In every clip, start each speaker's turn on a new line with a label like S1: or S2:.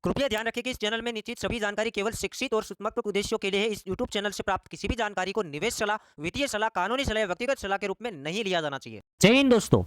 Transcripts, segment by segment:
S1: कृपया ध्यान रखें कि इस चैनल में निश्चित सभी जानकारी केवल शिक्षित और सूचनात्मक उद्देश्यों के लिए है। इस यूट्यूब चैनल से प्राप्त किसी भी जानकारी को निवेश सलाह, वित्तीय सलाह, कानूनी सलाह या व्यक्तिगत सलाह के रूप में नहीं लिया जाना चाहिए।
S2: जय हिंद दोस्तों।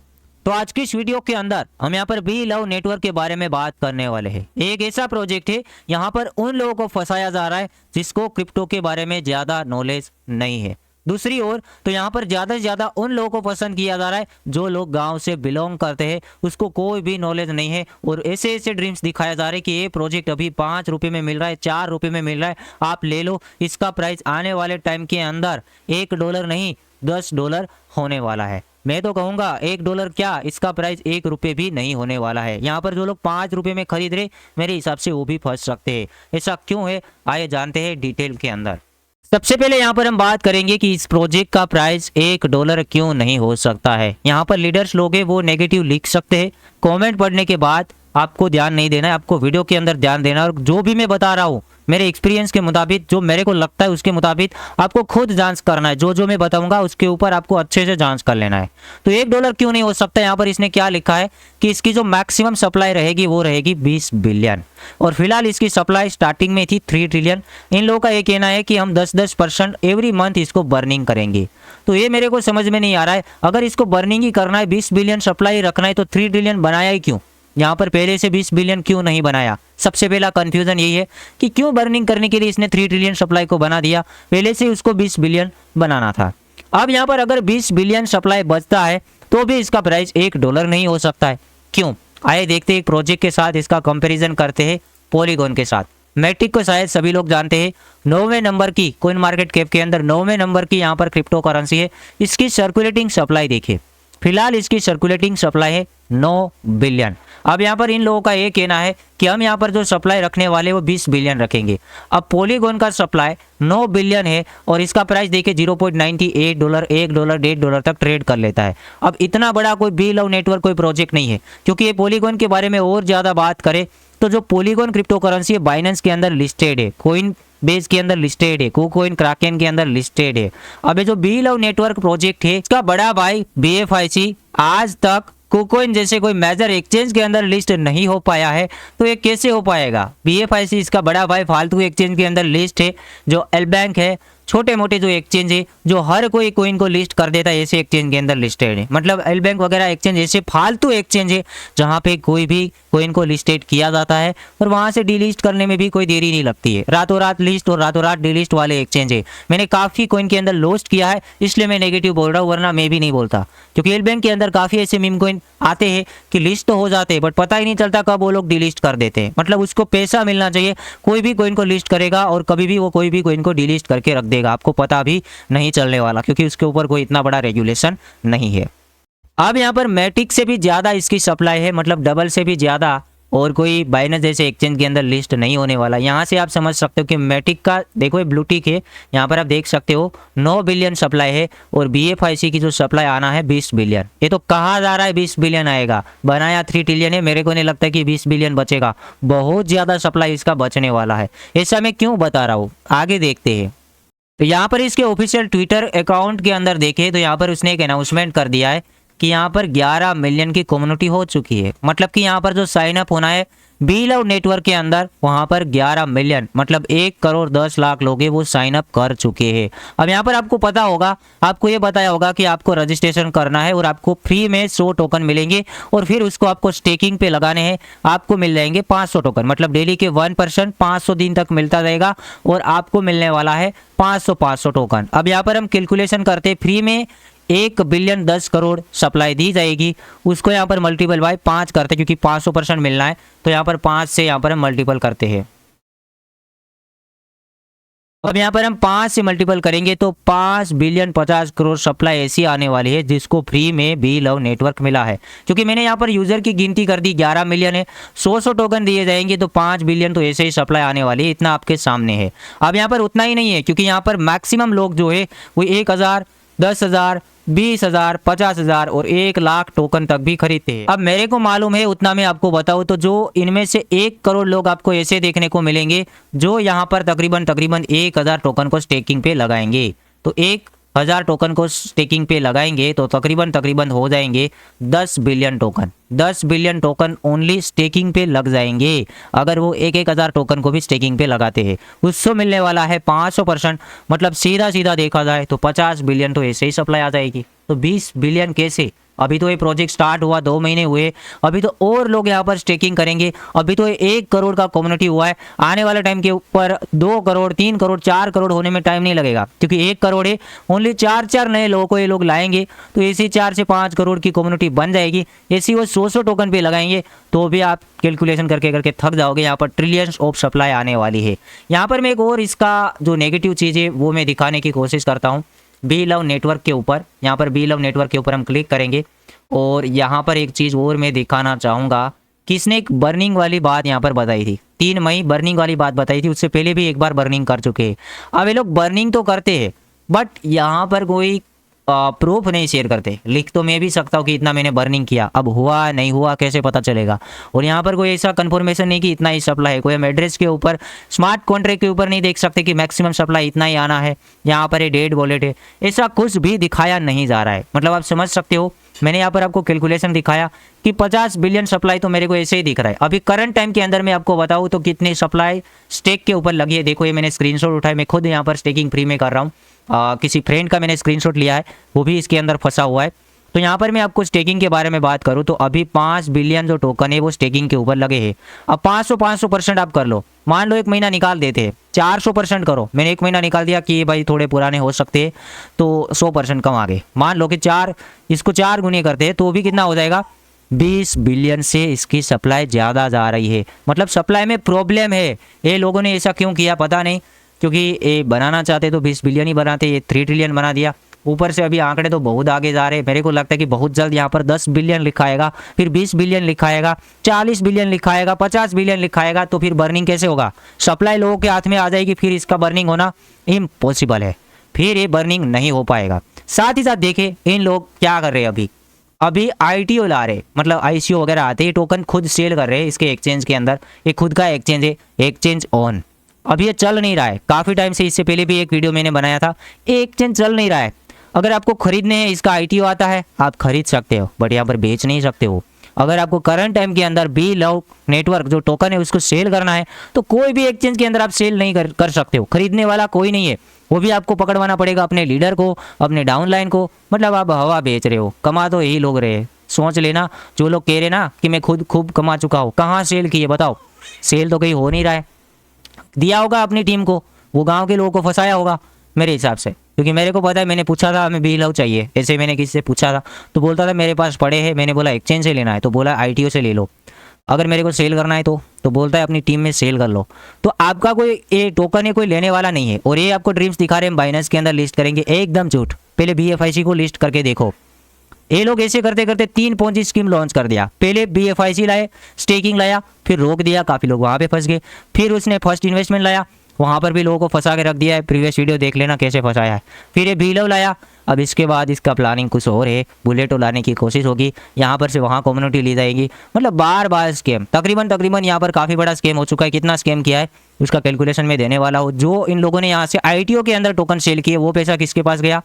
S2: तो आज की इस वीडियो के अंदर हम यहाँ पर बी लव नेटवर्क के बारे में बात करने वाले हैं। एक ऐसा प्रोजेक्ट है यहाँ पर उन लोगों को फंसाया जा रहा है जिसको क्रिप्टो के बारे में ज्यादा नॉलेज नहीं है। दूसरी ओर तो यहाँ पर ज्यादा से ज्यादा उन लोगों को पसंद किया जा रहा है जो लोग गांव से बिलोंग करते हैं, उसको कोई भी नॉलेज नहीं है और ऐसे ऐसे ड्रीम्स दिखाया जा रहा है कि ये प्रोजेक्ट अभी 5 रुपये में मिल रहा है, 4 रुपये में मिल रहा है, आप ले लो। इसका प्राइस आने वाले टाइम के अंदर $1 नहीं $10 होने वाला है। मैं तो कहूंगा $1 क्या, इसका प्राइस 1 रुपये भी नहीं होने वाला है। यहाँ पर जो लोग 5 रुपये में खरीद रहे, मेरे हिसाब से वो भी फंस सकते हैं। ऐसा क्यों है, आइए जानते हैं डिटेल के अंदर। सबसे पहले यहाँ पर हम बात करेंगे कि इस प्रोजेक्ट का प्राइस $1 क्यों नहीं हो सकता है। यहाँ पर लीडर्स लोग हैं वो नेगेटिव लिख सकते हैं। कमेंट पढ़ने के बाद आपको ध्यान नहीं देना है, आपको वीडियो के अंदर ध्यान देना है और जो भी मैं बता रहा हूँ मेरे एक्सपीरियंस के मुताबिक, जो मेरे को लगता है उसके मुताबिक आपको खुद जांच करना है। जो मैं बताऊंगा उसके ऊपर आपको अच्छे से जांच कर लेना है। तो $1 क्यों नहीं हो सकता, यहाँ पर इसने क्या लिखा है कि इसकी जो मैक्सिमम सप्लाई रहेगी वो रहेगी 20 बिलियन और फिलहाल इसकी सप्लाई स्टार्टिंग में थी 3 ट्रिलियन। इन लोगों का ये कहना है कि हम 10% एवरी मंथ इसको बर्निंग करेंगे। तो ये मेरे को समझ में नहीं आ रहा है, अगर इसको बर्निंग ही करना है, 20 बिलियन सप्लाई रखना है तो 3 ट्रिलियन बनाया ही क्यों? यहाँ पर पहले से 20 बिलियन क्यों नहीं बनाया? सबसे पहला कंफ्यूजन यही है कि क्यों बर्निंग करने के लिए इसने 3 ट्रिलियन सप्लाई को बना दिया, पहले से उसको 20 बिलियन बनाना था। अब यहाँ पर अगर 20 बिलियन सप्लाई बचता है तो भी इसका प्राइस $1 नहीं हो सकता है। क्यों? आइए देखते हैं, एक प्रोजेक्ट के साथ इसका कंपेरिजन करते हैं, पॉलीगॉन के साथ। मैटिक को शायद सभी लोग जानते हैं, 9वें नंबर की कोइन मार्केट कैप के अंदर 9वें नंबर की यहाँ पर क्रिप्टो करेंसी है। इसकी सर्कुलेटिंग सप्लाई देखिए, फिलहाल इसकी सर्कुलेटिंग सप्लाई है 9 बिलियन। अब यहाँ पर इन लोगों का ये कहना है कि हम यहाँ पर जो सप्लाई रखने वाले वो 20 बिलियन रखेंगे। अब पॉलीगॉन का सप्लाई 9 बिलियन है और इसका प्राइस देखिए $0.98, $1, $1.5 तक ट्रेड कर लेता है। अब इतना बड़ा कोई बी लव नेटवर्क कोई प्रोजेक्ट नहीं है, क्योंकि ये पॉलीगॉन के बारे में और ज़्यादा बात करें तो जो पॉलीगॉन क्रिप्टो करेंसी है बाइनेंस के अंदर लिस्टेड है, कोइन बेस के अंदर लिस्टेड है, KuCoin क्राकेन के अंदर लिस्टेड है। अब ये जो बी लव नेटवर्क प्रोजेक्ट है इसका बड़ा भाई BFIC आज तक KuCoin जैसे कोई मेजर एक्सचेंज के अंदर लिस्ट नहीं हो पाया है, तो ये कैसे हो पाएगा? BFIC इसका बड़ा भाई फालतू एक्सचेंज के अंदर लिस्ट है। जो एल बैंक है, छोटे मोटे जो एक्सचेंज है जो हर कोई कोइन को लिस्ट कर देता है, ऐसे एक्सचेंज के अंदर लिस्टेड है। मतलब एल बैंक वगैरह एक्सचेंज ऐसे फालतू एक्सचेंज है जहाँ पे कोई भी कोइन को लिस्टेड किया जाता है और वहाँ से डिलिस्ट करने में भी कोई देरी नहीं लगती है। रातों रात लिस्ट और रातों रात डिलिस्ट वाले एक्सचेंज है। मैंने काफ़ी कोइन के अंदर लोस्ट किया है, इसलिए मैं नेगेटिव बोल रहा हूँ, वरना मैं भी नहीं बोलता। क्योंकि एल बैंक के अंदर काफ़ी ऐसे मीम कोइन आते हैं कि लिस्ट तो हो जाते हैं बट पता ही नहीं चलता कब वो लोग डिलीट कर देते हैं। मतलब उसको पैसा मिलना चाहिए। कोई भी कोइन को लिस्ट करेगा और कभी भी वो कोई भी कोइन को डिलीट करके रख देगा, आपको पता भी नहीं चलने वाला, क्योंकि उसके ऊपर कोई इतना बड़ा रेगुलेशन नहीं है। अब यहाँ पर मैटिक से भी ज़्यादा इसकी सप्लाई है, मतलब डबल से भी ज़्यादा, और कोई बाइनेंस जैसे एक्सचेंज के अंदर लिस्ट नहीं होने वाला। यहाँ से आप समझ सकते हो कि मैटिक का देखो, ये ब्लू टिक है, यहाँ पर आप देख सकते हो 9 बिलियन सप्लाई है और BFIC की जो सप्लाई आना है 20 बिलियन। ये तो कहा जा रहा है 20 बिलियन आएगा, बनाया 3 ट्रिलियन है। मेरे को नहीं लगता कि 20 बिलियन बचेगा, बहुत ज़्यादा सप्लाई इसका बचने वाला है। ऐसा मैं क्यों बता रहा हूँ, आगे देखते हैं। तो यहाँ पर इसके ऑफिशियल ट्विटर अकाउंट के अंदर देखें तो यहाँ पर उसने एक अनाउंसमेंट कर दिया है कि यहाँ पर 11 मिलियन की कम्युनिटी हो चुकी है। मतलब कि यहाँ पर जो साइन अप होना है बी लव नेटवर्क के अंदर, वहाँ पर 11 मिलियन मतलब 1,10,00,000 लोग हैं वो साइन अप कर चुके हैं। अब यहाँ पर आपको पता होगा, आपको ये बताया होगा कि आपको रजिस्ट्रेशन करना है और आपको फ्री में 100 टोकन मिलेंगे और फिर उसको आपको स्टेकिंग पे लगाने हैं। आपको मिल जाएंगे 500 टोकन, मतलब डेली के 1% 500 दिन तक मिलता रहेगा और आपको मिलने वाला है 500 टोकन। अब यहाँ पर हम कैलकुलेशन करते, फ्री में 1 बिलियन 10 करोड़ सप्लाई दी जाएगी, उसको यहाँ पर मल्टीपल बाय 5 करते हैं, क्योंकि 500% मिलना है तो यहाँ पर 5 से यहाँ पर हम मल्टीपल करते हैं। अब यहाँ पर हम 5 से मल्टीपल करेंगे तो 5 बिलियन 50 करोड़ सप्लाई ऐसी आने वाली है जिसको फ्री में बी लव नेटवर्क मिला है। क्योंकि मैंने यहाँ पर यूजर की गिनती कर दी, 11 मिलियन है, 100 टोकन दिए जाएंगे तो 5 बिलियन तो ऐसे ही सप्लाई आने वाली है, इतना आपके सामने है। अब यहाँ पर उतना ही नहीं है, क्योंकि यहाँ पर मैक्सिमम लोग जो है वो 1,000, 10,000, 20,000, 50,000 और 1,00,000 टोकन तक भी खरीदते हैं। अब मेरे को मालूम है, उतना मैं आपको बताऊं तो जो इनमें से 1 करोड़ लोग आपको ऐसे देखने को मिलेंगे जो यहाँ पर तकरीबन 1,000 टोकन को स्टेकिंग पे लगाएंगे। तो 1 1000 टोकन को स्टेकिंग पे लगाएंगे तो तकरीबन हो जाएंगे 10 billion token. 10 billion token only staking पे लग जाएंगे अगर वो 1,000 टोकन को भी स्टेकिंग पे लगाते हैं। उससे मिलने वाला है 500%, मतलब सीधा सीधा देखा जाए तो 50 बिलियन तो ऐसे ही सप्लाई आ जाएगी। तो 20 बिलियन कैसे? अभी तो ये प्रोजेक्ट स्टार्ट हुआ 2 महीने हुए, अभी तो और लोग यहाँ पर स्टेकिंग करेंगे। अभी तो 1 करोड़ का कम्युनिटी हुआ है, आने वाले टाइम के ऊपर 2 करोड़ 3 करोड़ 4 करोड़ होने में टाइम नहीं लगेगा, क्योंकि 1 करोड़ है, ओनली 4 नए लोगों को ये लोग लाएंगे तो ऐसी 4 से 5 करोड़ की कम्युनिटी बन जाएगी। ऐसी वो 100 टोकन पे लगाएंगे तो भी आप कैलकुलेशन करके करके थक जाओगे। यहाँ पर ट्रिलियंस ऑफ सप्लाई आने वाली है। यहाँ पर मैं एक और इसका जो नेगेटिव चीज़ है वो मैं दिखाने की कोशिश करता हूँ। बी लव नेटवर्क के ऊपर, यहाँ पर बी लव नेटवर्क के ऊपर हम क्लिक करेंगे और यहाँ पर एक चीज़ और मैं दिखाना चाहूँगा कि इसने एक बर्निंग वाली बात यहाँ पर बताई थी। 3 मई बर्निंग वाली बात बताई थी, उससे पहले भी एक बार बर्निंग कर चुके हैं। अब ये लोग बर्निंग तो करते हैं बट यहाँ पर कोई प्रूफ नहीं शेयर करते। लिख तो मैं भी सकता हूँ कि इतना मैंने बर्निंग किया, अब हुआ नहीं हुआ कैसे पता चलेगा? और यहाँ पर कोई ऐसा कंफर्मेशन नहीं कि इतना ही सप्लाई है। कोई हम एड्रेस के ऊपर, स्मार्ट कॉन्ट्रैक्ट के ऊपर नहीं देख सकते कि मैक्सिमम सप्लाई इतना ही आना है। यहाँ पर ये डेट वॉलेट है, ऐसा कुछ भी दिखाया नहीं जा रहा है। मतलब आप समझ सकते हो, मैंने यहाँ पर आपको कैलकुलेशन दिखाया कि 50 बिलियन सप्लाई तो मेरे को ऐसे ही दिख रहा है। अभी करंट टाइम के अंदर मैं आपको बताऊँ तो कितनी सप्लाई स्टेक के ऊपर लगी है। देखो ये मैंने स्क्रीनशॉट उठाया, मैं खुद यहाँ पर स्टेकिंग फ्री में कर रहा हूँ। किसी फ्रेंड का मैंने स्क्रीनशॉट लिया है, वो भी इसके अंदर फंसा हुआ है। तो यहाँ पर मैं आपको स्टेकिंग के बारे में बात करूँ तो अभी 5 बिलियन जो टोकन है वो स्टेकिंग के ऊपर लगे हैं। अब 500% आप कर लो, मान लो 1 महीना निकाल देते हैं, 400% करो। मैंने 1 महीना निकाल दिया कि भाई थोड़े पुराने हो सकते हैं तो 100% कम आ गए। मान लो कि इसको 4 गुने करते हैं तो भी कितना हो जाएगा? 20 बिलियन से इसकी सप्लाई ज़्यादा जा रही है। मतलब सप्लाई में प्रॉब्लम है। ये लोगों ने ऐसा क्यों किया पता नहीं, क्योंकि ये बनाना चाहते तो 20 बिलियन ही बनाते, ये 3 ट्रिलियन बना दिया। ऊपर से अभी आंकड़े तो बहुत आगे जा रहे हैं। मेरे को लगता है कि बहुत जल्द यहाँ पर 10 बिलियन लिखाएगा, फिर 20 बिलियन लिखाएगा, 40 बिलियन लिखाएगा, 50 बिलियन लिखाएगा। तो फिर बर्निंग कैसे होगा? सप्लाई लोगों के हाथ में आ जाएगी, फिर इसका बर्निंग होना इम्पॉसिबल है। फिर ये बर्निंग नहीं हो पाएगा। साथ ही साथ देखें इन लोग क्या कर रहे हैं। अभी ITO ला रहे, मतलब ICO वगैरह आते हैं, टोकन खुद सेल कर रहे हैं इसके एक्सचेंज के अंदर। ये खुद का एक्सचेंज है, एक्सचेंज ऑन। अभी ये चल नहीं रहा है काफ़ी टाइम से, इससे पहले भी एक वीडियो मैंने बनाया था। एक्सचेंज चल नहीं रहा है। अगर आपको खरीदने हैं, इसका ITO आता है, आप खरीद सकते हो बट यहाँ पर बेच नहीं सकते हो। अगर आपको करंट टाइम के अंदर बी लव नेटवर्क जो टोकन है उसको सेल करना है तो कोई भी एक्सचेंज के अंदर आप सेल नहीं कर सकते हो। खरीदने वाला कोई नहीं है, वो भी आपको पकड़वाना पड़ेगा, अपने लीडर को, अपने डाउनलाइन को। मतलब आप हवा बेच रहे हो, कमा तो यही लोग रहे। सोच लेना, जो लोग कह रहे ना कि मैं खुद खूब कमा चुका हूँ, कहाँ सेल किए बताओ? सेल तो कहीं हो नहीं रहा है। दिया होगा अपनी टीम को, वो गांव के लोगों को फंसाया होगा मेरे हिसाब से, क्योंकि मेरे को पता है। मैंने पूछा था हमें बी लव चाहिए, ऐसे मैंने किसी से पूछा था तो बोलता था मेरे पास पड़े हैं। मैंने बोला एक्सचेंज से लेना है तो बोला ITO से ले लो। अगर मेरे को सेल करना है तो बोलता है अपनी टीम में सेल कर लो। तो आपका कोई ये टोकन है कोई लेने वाला नहीं है। और ये आपको ड्रीम्स दिखा रहे हैं बाइनेंस के अंदर लिस्ट करेंगे, एकदम झूठ। पहले BFIC को लिस्ट करके देखो। ये लोग ऐसे करते करते 3 पोंजी स्कीम लॉन्च कर दिया। पहले BFIC लाए, स्टेकिंग लाया, फिर रोक दिया, काफ़ी लोग वहाँ पे फंस गए। फिर उसने फर्स्ट इन्वेस्टमेंट लाया, वहाँ पर भी लोगों को फंसा के रख दिया है। प्रीवियस वीडियो देख लेना कैसे फंसाया है। फिर ये बी लव लाया, अब इसके बाद इसका प्लानिंग कुछ और है। बुलेटो लाने की कोशिश होगी, यहाँ पर से वहाँ कम्युनिटी ली जाएगी। मतलब बार स्कैम, तकरीबन यहाँ पर काफ़ी बड़ा स्कैम हो चुका है। कितना स्कैम किया है उसका कैलकुलेशन में देने वाला हो। जो इन लोगों ने यहाँ से ITO के अंदर टोकन सेल किए, वो पैसा किसके पास गया?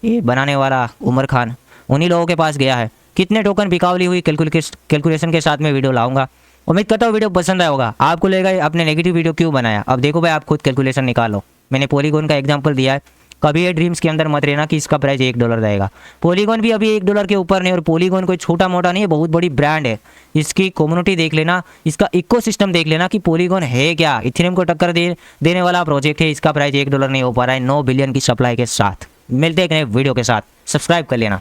S2: ये बनाने वाला उमर खान, उन्हीं लोगों के पास गया है। कितने टोकन बिकावली हुई कैलकुलेशन के साथ में वीडियो लाऊंगा। उम्मीद करता हूँ वीडियो पसंद आया होगा। आपको लगेगा आपने नेगेटिव वीडियो क्यों बनाया? अब देखो भाई, आप खुद कैलकुलेशन निकालो। मैंने पॉलीगॉन का एग्जांपल दिया है। कभी ये ड्रीम्स के अंदर मत रहना कि इसका प्राइस $1 जाएगा। पॉलीगॉन भी अभी $1 के ऊपर नहीं, और पॉलीगॉन कोई छोटा मोटा नहीं है, बहुत बड़ी ब्रांड है। इसकी कम्युनिटी देख लेना, इसका इकोसिस्टम देख लेना कि पॉलीगॉन है क्या। इथेरियम को टक्कर देने वाला प्रोजेक्ट है। इसका प्राइस $1 नहीं हो पा रहा है 9 बिलियन की सप्लाई के साथ। मिलते हैं एक नए वीडियो के साथ, सब्सक्राइब कर लेना।